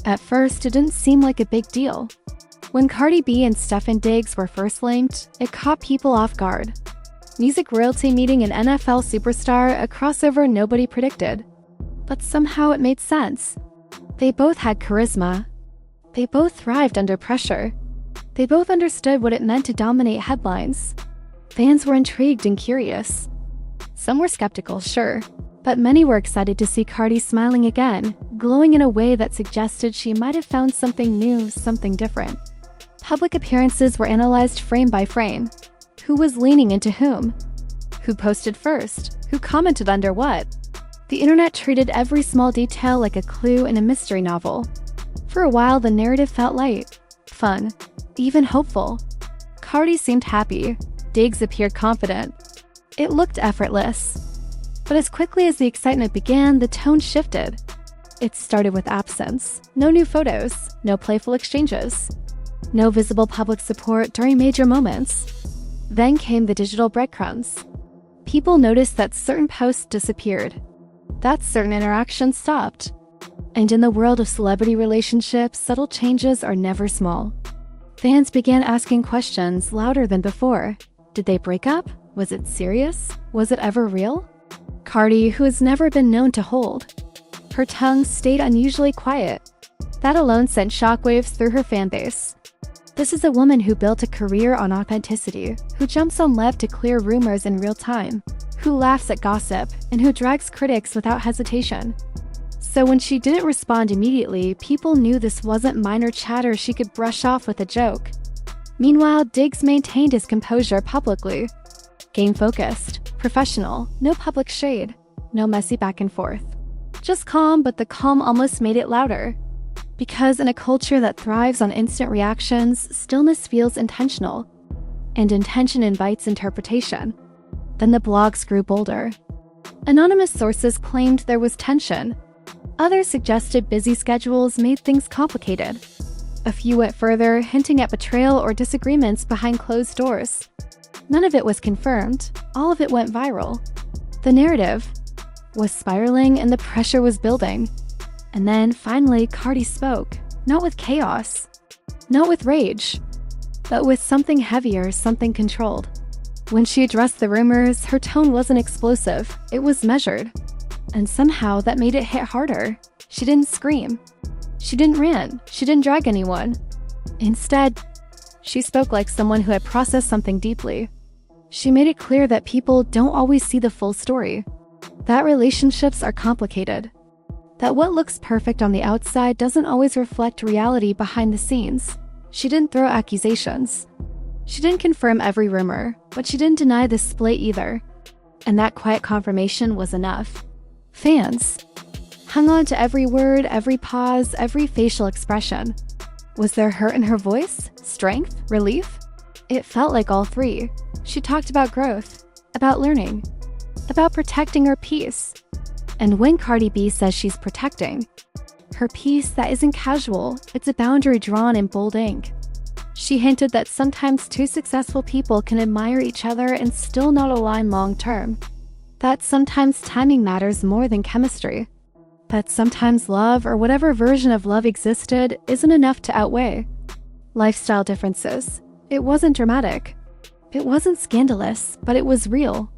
At first, it didn't seem like a big deal. When Cardi B and Stefon Diggs were first linked, it caught people off guard. Music royalty meeting an NFL superstar, a crossover nobody predicted. But somehow it made sense. They both had charisma. They both thrived under pressure. They both understood what it meant to dominate headlines. Fans were intrigued and curious. Some were skeptical, sure, but many were excited to see Cardi smiling again, glowing in a way that suggested she might have found something new, something different. Public appearances were analyzed frame by frame. Who was leaning into whom? Who posted first? Who commented under what? The internet treated every small detail like a clue in a mystery novel. For a while, the narrative felt light, fun, even hopeful. Cardi seemed happy. Diggs appeared confident. It looked effortless. But as quickly as the excitement began, the tone shifted. It started with absence. No new photos, no playful exchanges, no visible public support during major moments. Then came the digital breadcrumbs. People noticed that certain posts disappeared, that certain interactions stopped. And in the world of celebrity relationships, subtle changes are never small. Fans began asking questions louder than before. Did they break up? Was it serious? Was it ever real? Cardi, who has never been known to hold, her tongue stayed unusually quiet. That alone sent shockwaves through her fanbase. This is a woman who built a career on authenticity, who jumps on Lev to clear rumors in real time, who laughs at gossip, and who drags critics without hesitation. So when she didn't respond immediately, people knew this wasn't minor chatter she could brush off with a joke. Meanwhile, Diggs maintained his composure publicly. Game-focused, professional, no public shade, no messy back and forth. Just calm, but the calm almost made it louder. Because in a culture that thrives on instant reactions, stillness feels intentional. And intention invites interpretation. Then the blogs grew bolder. Anonymous sources claimed there was tension. Others suggested busy schedules made things complicated. A few went further, hinting at betrayal or disagreements behind closed doors. None of it was confirmed. All of it went viral. The narrative was spiraling and the pressure was building. And then, finally, Cardi spoke. Not with chaos. Not with rage. But with something heavier, something controlled. When she addressed the rumors, her tone wasn't explosive. It was measured. And somehow that made it hit harder. She didn't scream. She didn't rant. She didn't drag anyone. Instead, she spoke like someone who had processed something deeply. She made it clear that people don't always see the full story. That relationships are complicated. That what looks perfect on the outside doesn't always reflect reality behind the scenes. She didn't throw accusations. She didn't confirm every rumor, but she didn't deny the split either. And that quiet confirmation was enough. Fans hung on to every word, every pause, every facial expression. Was there hurt in her voice? Strength? Relief? It felt like all three. She talked about growth, about learning, about protecting her peace. And when Cardi B says she's protecting her peace, that isn't casual, it's a boundary drawn in bold ink. She hinted that sometimes two successful people can admire each other and still not align long term. That sometimes timing matters more than chemistry. That sometimes love, or whatever version of love existed, isn't enough to outweigh lifestyle differences. It wasn't dramatic. It wasn't scandalous, but it was real.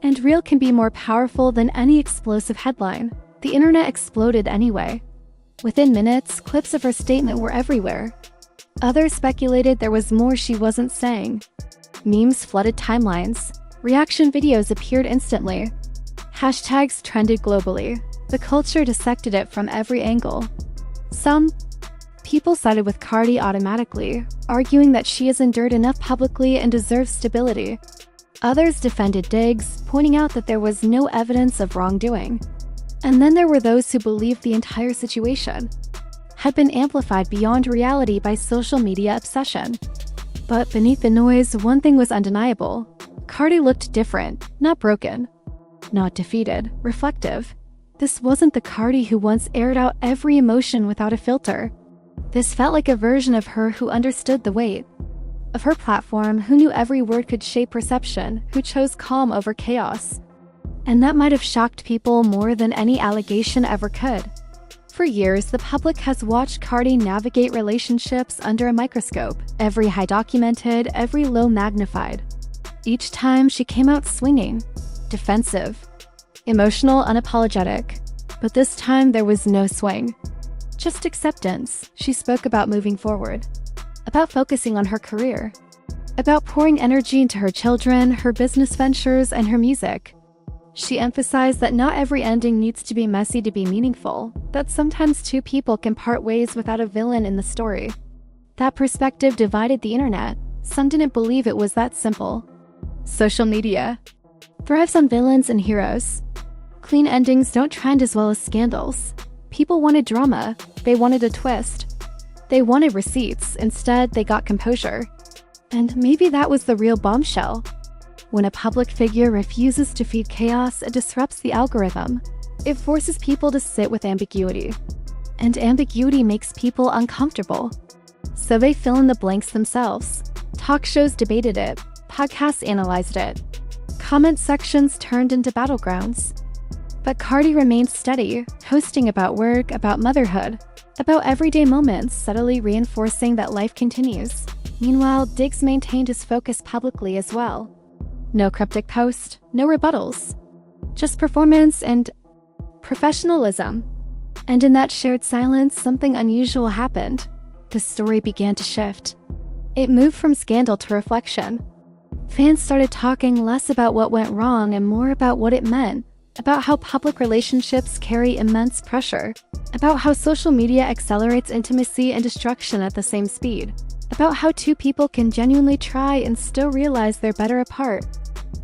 And real can be more powerful than any explosive headline. The internet exploded anyway. Within minutes, clips of her statement were everywhere. Others speculated there was more she wasn't saying. Memes flooded timelines. Reaction videos appeared instantly. Hashtags trended globally. The culture dissected it from every angle. Some people sided with Cardi automatically, arguing that she has endured enough publicly and deserves stability. Others defended Diggs, pointing out that there was no evidence of wrongdoing. And then there were those who believed the entire situation had been amplified beyond reality by social media obsession. But beneath the noise, one thing was undeniable. Cardi looked different, not broken, not defeated, reflective. This wasn't the Cardi who once aired out every emotion without a filter. This felt like a version of her who understood the weight of her platform, who knew every word could shape perception, who chose calm over chaos. And that might have shocked people more than any allegation ever could. For years, the public has watched Cardi navigate relationships under a microscope, every high documented, every low magnified. Each time she came out swinging, defensive, emotional, unapologetic. But this time there was no swing. Just acceptance. She spoke about moving forward, about focusing on her career, about pouring energy into her children, her business ventures, and her music. She emphasized that not every ending needs to be messy to be meaningful, that sometimes two people can part ways without a villain in the story. That perspective divided the internet. Some didn't believe it was that simple. Social media thrives on villains and heroes. Clean endings don't trend as well as scandals. People wanted drama. They wanted a twist. They wanted receipts. Instead, they got composure. And maybe that was the real bombshell. When a public figure refuses to feed chaos, it disrupts the algorithm. It forces people to sit with ambiguity. And ambiguity makes people uncomfortable. So they fill in the blanks themselves. Talk shows debated it. Podcasts analyzed it. Comment sections turned into battlegrounds. But Cardi remained steady, posting about work, about motherhood, about everyday moments, subtly reinforcing that life continues. Meanwhile, Diggs maintained his focus publicly as well. No cryptic post, no rebuttals. Just performance and professionalism. And in that shared silence, something unusual happened. The story began to shift. It moved from scandal to reflection. Fans started talking less about what went wrong and more about what it meant, about how public relationships carry immense pressure, about how social media accelerates intimacy and destruction at the same speed, about how two people can genuinely try and still realize they're better apart.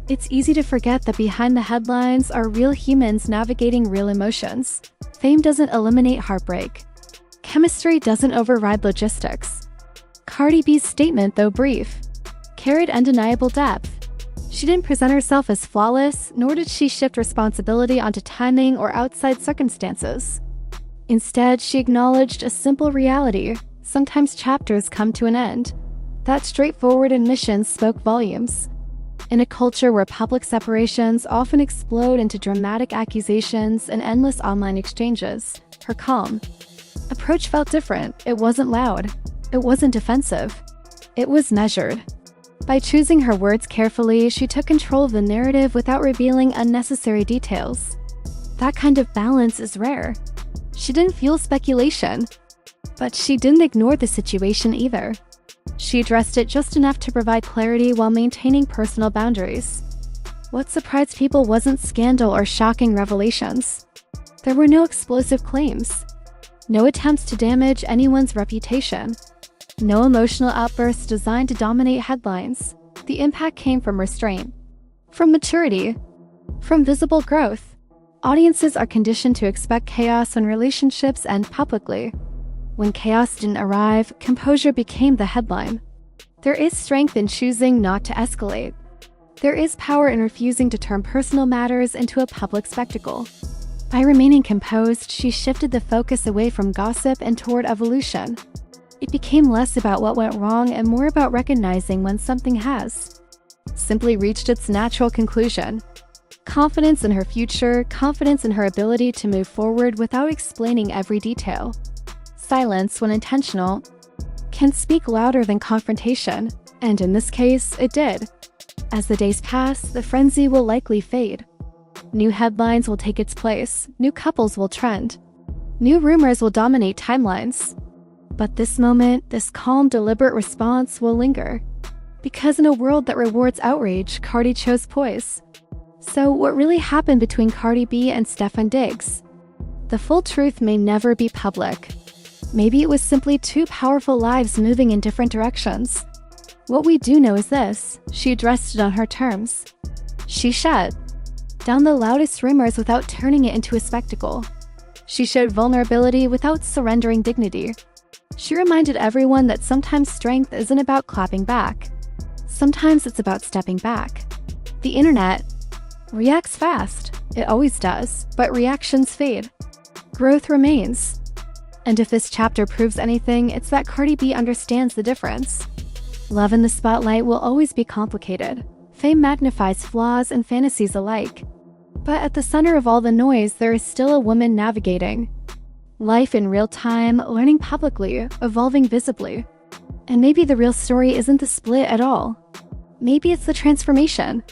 It's easy to forget that behind the headlines are real humans navigating real emotions. Fame doesn't eliminate heartbreak. Chemistry doesn't override logistics. Cardi B's statement, though brief, carried undeniable depth. She didn't present herself as flawless, nor did she shift responsibility onto timing or outside circumstances. Instead, she acknowledged a simple reality. Sometimes chapters come to an end. That straightforward admission spoke volumes. In a culture where public separations often explode into dramatic accusations and endless online exchanges, her calm approach felt different. It wasn't loud. It wasn't defensive. It was measured. By choosing her words carefully, she took control of the narrative without revealing unnecessary details. That kind of balance is rare. She didn't fuel speculation, but she didn't ignore the situation either. She addressed it just enough to provide clarity while maintaining personal boundaries. What surprised people wasn't scandal or shocking revelations. There were no explosive claims, no attempts to damage anyone's reputation, no emotional outbursts designed to dominate headlines. The impact came from restraint, from maturity, from visible growth. Audiences are conditioned to expect chaos when relationships end publicly. When chaos didn't arrive, composure became the headline. There is strength in choosing not to escalate. There is power in refusing to turn personal matters into a public spectacle. By remaining composed, she shifted the focus away from gossip and toward evolution. It became less about what went wrong and more about recognizing when something has simply reached its natural conclusion. Confidence in her future, confidence in her ability to move forward without explaining every detail. Silence, when intentional, can speak louder than confrontation, and in this case, it did. As the days pass, the frenzy will likely fade. New headlines will take its place, new couples will trend, new rumors will dominate timelines. But this moment, this calm, deliberate response will linger. Because in a world that rewards outrage, Cardi chose poise. So what really happened between Cardi B and Stefon Diggs? The full truth may never be public. Maybe it was simply two powerful lives moving in different directions. What we do know is this: she addressed it on her terms. She shut down the loudest rumors without turning it into a spectacle. She showed vulnerability without surrendering dignity. She reminded everyone that sometimes strength isn't about clapping back. Sometimes it's about stepping back. The internet reacts fast. It always does, but reactions fade. Growth remains. And if this chapter proves anything, it's that Cardi B understands the difference. Love in the spotlight will always be complicated. Fame magnifies flaws and fantasies alike. But at the center of all the noise, there is still a woman navigating. Life in real time, learning publicly, evolving visibly. And maybe the real story isn't the split at all. Maybe it's the transformation.